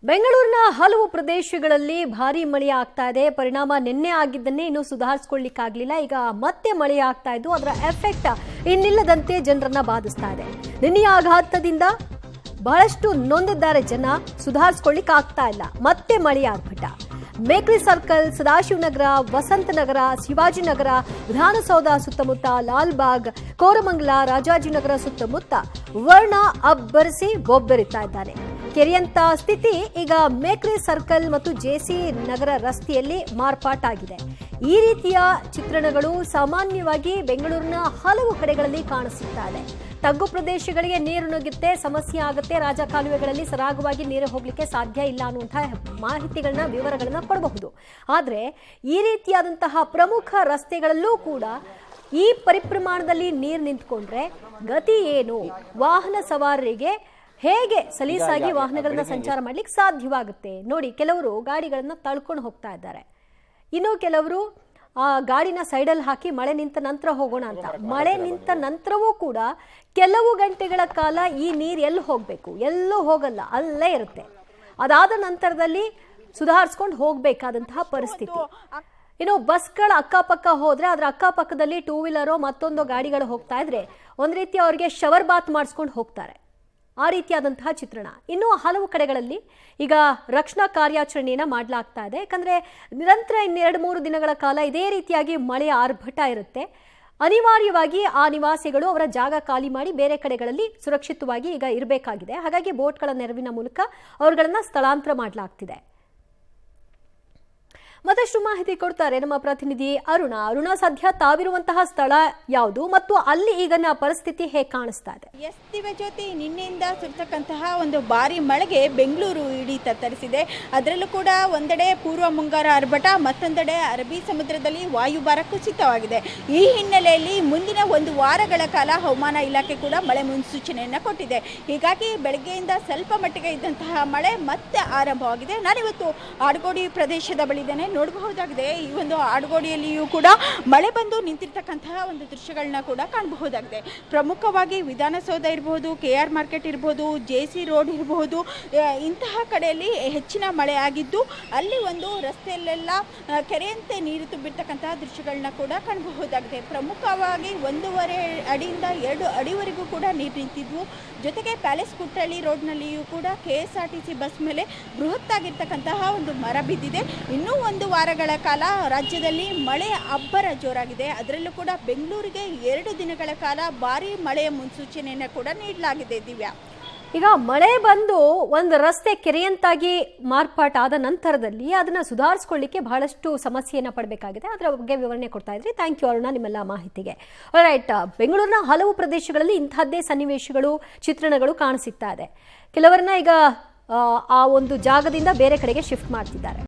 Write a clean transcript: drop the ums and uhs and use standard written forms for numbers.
ಬೆಂಗಳೂರಿನ ಹಲವು ಪ್ರದೇಶಗಳಲ್ಲಿ ಭಾರೀ ಮಳೆ ಆಗ್ತಾ ಇದೆ. ಪರಿಣಾಮ ನಿನ್ನೆ ಆಗಿದ್ದನ್ನೇ ಇನ್ನೂ ಸುಧಾರಿಸಿಕೊಳ್ಳಿಕ್ಕಾಗಲಿಲ್ಲ. ಈಗ ಮತ್ತೆ ಮಳೆ ಆಗ್ತಾ ಇದ್ದು ಅದರ ಎಫೆಕ್ಟ್ ಇನ್ನಿಲ್ಲದಂತೆ ಜನರನ್ನ ಬಾಧಿಸ್ತಾ ಇದೆ. ನಿನ್ನೆಯ ಆಘಾತದಿಂದ ಬಹಳಷ್ಟು ನೊಂದಿದ್ದಾರೆ ಜನ. ಸುಧಾರಿಸಿಕೊಳ್ಳಿಕ್ ಆಗ್ತಾ ಇಲ್ಲ. ಮತ್ತೆ ಮಳೆ ಆಗ್ಬಿಟ್ಟ. ಮೇಕ್ರಿ ಸರ್ಕಲ್, ಸದಾಶಿವನಗರ, ವಸಂತನಗರ, ಶಿವಾಜಿನಗರ, ವಿಧಾನಸೌಧ ಸುತ್ತಮುತ್ತ, ಲಾಲ್ಬಾಗ್, ಕೋರಮಂಗಲ, ರಾಜಾಜಿನಗರ ಸುತ್ತಮುತ್ತ ವರ್ಣ ಅಬ್ಬರಿಸಿ ಬೊಬ್ಬರಿತಾ ಇದ್ದಾನೆ. ಕೆರೆಯಂತ ಸ್ಥಿತಿ ಈಗ ಮೇಕ್ರಿ ಸರ್ಕಲ್ ಮತ್ತು ಜೆಸಿ ನಗರ ರಸ್ತೆಯಲ್ಲಿ ಮಾರ್ಪಾಟಾಗಿದೆ. ಈ ರೀತಿಯ ಚಿತ್ರಣಗಳು ಸಾಮಾನ್ಯವಾಗಿ ಬೆಂಗಳೂರಿನ ಹಲವು ಕಡೆಗಳಲ್ಲಿ ಕಾಣಿಸುತ್ತಾ ಇದೆ. ತಗ್ಗು ಪ್ರದೇಶಗಳಿಗೆ ನೀರು ನುಗ್ಗುತ್ತೆ, ಸಮಸ್ಯೆ ಆಗುತ್ತೆ. ರಾಜಕಾಲುವೆಗಳಲ್ಲಿ ಸರಾಗವಾಗಿ ನೀರು ಹೋಗ್ಲಿಕ್ಕೆ ಸಾಧ್ಯ ಇಲ್ಲ ಅನ್ನುವಂತಹ ಮಾಹಿತಿಗಳನ್ನ, ವಿವರಗಳನ್ನ ಕೊಡಬಹುದು. ಆದರೆ ಈ ರೀತಿಯಾದಂತಹ ಪ್ರಮುಖ ರಸ್ತೆಗಳಲ್ಲೂ ಕೂಡ ಈ ಪರಿಪ್ರಮಾಣದಲ್ಲಿ ನೀರು ನಿಂತ್ಕೊಂಡ್ರೆ ಗತಿ ಏನು? ವಾಹನ ಸವಾರರಿಗೆ ಹೇಗೆ ಸಲೀಸಾಗಿ ವಾಹನಗಳನ್ನ ಸಂಚಾರ ಮಾಡ್ಲಿಕ್ಕೆ ಸಾಧ್ಯವಾಗುತ್ತೆ? ನೋಡಿ, ಕೆಲವರು ಗಾಡಿಗಳನ್ನ ತಳ್ಕೊಂಡು ಹೋಗ್ತಾ ಇದ್ದಾರೆ. ಇನ್ನು ಕೆಲವರು ಆ ಗಾಡಿನ ಸೈಡಲ್ಲಿ ಹಾಕಿ ಮಳೆ ನಿಂತ ನಂತರ ಹೋಗೋಣ ಅಂತ. ಮಳೆ ನಿಂತ ನಂತರವೂ ಕೂಡ ಕೆಲವು ಗಂಟೆಗಳ ಕಾಲ ಈ ನೀರು ಎಲ್ಲಿ ಹೋಗ್ಬೇಕು? ಎಲ್ಲೂ ಹೋಗಲ್ಲ, ಅಲ್ಲೇ ಇರುತ್ತೆ. ಅದಾದ ನಂತರದಲ್ಲಿ ಸುಧಾರಿಸ್ಕೊಂಡು ಹೋಗ್ಬೇಕಾದಂತಹ ಪರಿಸ್ಥಿತಿ. ಇನ್ನು ಬಸ್ಗಳ ಅಕ್ಕಪಕ್ಕ ಹೋದ್ರೆ ಅದರ ಅಕ್ಕಪಕ್ಕದಲ್ಲಿ ಟೂ ವೀಲರೋ ಮತ್ತೊಂದು ಗಾಡಿಗಳು ಹೋಗ್ತಾ ಇದ್ರೆ ಒಂದ್ ರೀತಿ ಅವರಿಗೆ ಶವರ್ ಬಾತ್ ಮಾಡಿಸ್ಕೊಂಡು ಹೋಗ್ತಾರೆ. ಆ ರೀತಿಯಾದಂತಹ ಚಿತ್ರಣ ಇನ್ನೂ ಹಲವು ಕಡೆಗಳಲ್ಲಿ ಈಗ ರಕ್ಷಣಾ ಕಾರ್ಯಾಚರಣೆಯನ್ನ ಮಾಡಲಾಗ್ತಾ ಇದೆ. ಯಾಕಂದ್ರೆ ನಿರಂತರ 2-3 ದಿನಗಳ ಕಾಲ ಇದೇ ರೀತಿಯಾಗಿ ಮಳೆಯ ಆರ್ಭಟ ಇರುತ್ತೆ. ಅನಿವಾರ್ಯವಾಗಿ ಆ ನಿವಾಸಿಗಳು ಅವರ ಜಾಗ ಖಾಲಿ ಮಾಡಿ ಬೇರೆ ಕಡೆಗಳಲ್ಲಿ ಸುರಕ್ಷಿತವಾಗಿ ಈಗ ಇರಬೇಕಾಗಿದೆ. ಹಾಗಾಗಿ ಬೋಟ್ಗಳ ನೆರವಿನ ಮೂಲಕ ಅವರುಗಳನ್ನ ಸ್ಥಳಾಂತರ ಮಾಡಲಾಗ್ತಿದೆ. ಮತ್ತಷ್ಟು ಮಾಹಿತಿ ಕೊಡ್ತಾರೆ ನಮ್ಮ ಪ್ರತಿನಿಧಿ ಅರುಣ. ಸದ್ಯ ತಾವಿರುವಂತಹ ಸ್ಥಳ ಯಾವುದು ಮತ್ತು ಅಲ್ಲಿ ಈಗಿನ ಪರಿಸ್ಥಿತಿ ಹೇಗೆ ಕಾಣಿಸ್ತಾ ಇದೆ? ಜ್ಯೋತಿ, ನಿನ್ನೆಯಿಂದ ಸುರಿತಕ್ಕಂತಹ ಒಂದು ಭಾರಿ ಮಳೆಗೆ ಬೆಂಗಳೂರು ಇಡೀ ತತ್ತರಿಸಿದೆ. ಅದರಲ್ಲೂ ಕೂಡ ಒಂದೆಡೆ ಪೂರ್ವ ಮುಂಗಾರ ಆರ್ಭಟ, ಮತ್ತೊಂದೆಡೆ ಅರಬ್ಬಿ ಸಮುದ್ರದಲ್ಲಿ ವಾಯುಭಾರ ಕುಸಿತವಾಗಿದೆ. ಈ ಹಿನ್ನೆಲೆಯಲ್ಲಿ ಮುಂದಿನ 1 ವಾರಗಳ ಕಾಲ ಹವಾಮಾನ ಇಲಾಖೆ ಕೂಡ ಮಳೆ ಮುನ್ಸೂಚನೆಯನ್ನು ಕೊಟ್ಟಿದೆ. ಹೀಗಾಗಿ ಬೆಳಗ್ಗೆಯಿಂದ ಸ್ವಲ್ಪ ಮಟ್ಟಿಗೆ ಇದ್ದಂತಹ ಮಳೆ ಮತ್ತೆ ಆರಂಭವಾಗಿದೆ. ನಾನಿವತ್ತು ಆಡ್ಗೋಡಿ ಪ್ರದೇಶದ ಬಳಿದೇನೆ ನೋಡಬಹುದಾಗಿದೆ. ಈ ಒಂದು ಆಡ್ಗೋಡಿಯಲ್ಲಿಯೂ ಕೂಡ ಮಳೆ ಬಂದು ನಿಂತಿರ್ತಕ್ಕಂತಹ ಒಂದು ದೃಶ್ಯಗಳನ್ನ ಕೂಡ ಕಾಣಬಹುದಾಗಿದೆ. ಪ್ರಮುಖವಾಗಿ ವಿಧಾನಸೌಧ ಇರಬಹುದು, KR ಮಾರ್ಕೆಟ್ ಇರಬಹುದು, JC ರೋಡ್ ಇರಬಹುದು, ಇಂತಹ ಕಡೆಯಲ್ಲಿ ಹೆಚ್ಚಿನ ಮಳೆ ಆಗಿದ್ದು ಅಲ್ಲಿ ಒಂದು ರಸ್ತೆಯಲ್ಲೆಲ್ಲ ಕೆರೆಯಂತೆ ನೀರು ತುಂಬಿರ್ತಕ್ಕಂತಹ ದೃಶ್ಯಗಳನ್ನ ಕೂಡ ಕಾಣಬಹುದಾಗಿದೆ. ಪ್ರಮುಖವಾಗಿ 1.5 ಅಡಿಯಿಂದ 2 ಅಡಿವರೆಗೂ ಕೂಡ ನೀರು ನಿಂತಿದ್ವು. ಜೊತೆಗೆ ಪ್ಯಾಲೇಸ್ ಕುಟ್ಟಳ್ಳಿ ರೋಡ್ನಲ್ಲಿಯೂ ಕೂಡ KSRTC ಬಸ್ ಮೇಲೆ ಬೃಹತ್ತಾಗಿರ್ತಕ್ಕಂತಹ ಒಂದು ಮರ ಬಿದ್ದಿದೆ. ಇನ್ನೂ 1 ವಾರಗಳ ಕಾಲ ರಾಜ್ಯದಲ್ಲಿ ಮಳೆ ಅಬ್ಬರ ಜೋರಾಗಿದೆ. ಅದರಲ್ಲೂ ಕೂಡ ಬೆಂಗಳೂರಿಗೆ 2 ದಿನಗಳ ಕಾಲ ಭಾರೀ ಮಳೆಯ ಮುನ್ಸೂಚನೆಯನ್ನು ಕೂಡ ನೀಡಲಾಗಿದೆ. ದಿವ್ಯಾ, ಈಗ ಮಳೆ ಬಂದು ಒಂದು ರಸ್ತೆ ಕೆರೆಯಂತಾಗಿ ಮಾರ್ಪಾಟಾದ ನಂತರದಲ್ಲಿ ಅದನ್ನ ಸುಧಾರಿಸ್ಕೊಳ್ಳಿಕ್ಕೆ ಬಹಳಷ್ಟು ಸಮಸ್ಯೆಯನ್ನ ಪಡಬೇಕಾಗಿದೆ. ಅದರ ಬಗ್ಗೆ ವಿವರಣೆ ಕೊಡ್ತಾ ಇದ್ರಿ. ಥ್ಯಾಂಕ್ ಯು ಅರುಣ, ನಿಮ್ಮೆಲ್ಲ ಮಾಹಿತಿಗೆ. ರೈಟ್, ಬೆಂಗಳೂರಿನ ಹಲವು ಪ್ರದೇಶಗಳಲ್ಲಿ ಇಂತಹದ್ದೇ ಸನ್ನಿವೇಶಗಳು, ಚಿತ್ರಣಗಳು ಕಾಣಿಸಿಗ್ತಾ ಇದೆ. ಕೆಲವರನ್ನ ಈಗ ಆ ಒಂದು ಜಾಗದಿಂದ ಬೇರೆ ಕಡೆಗೆ ಶಿಫ್ಟ್ ಮಾಡ್ತಿದ್ದಾರೆ.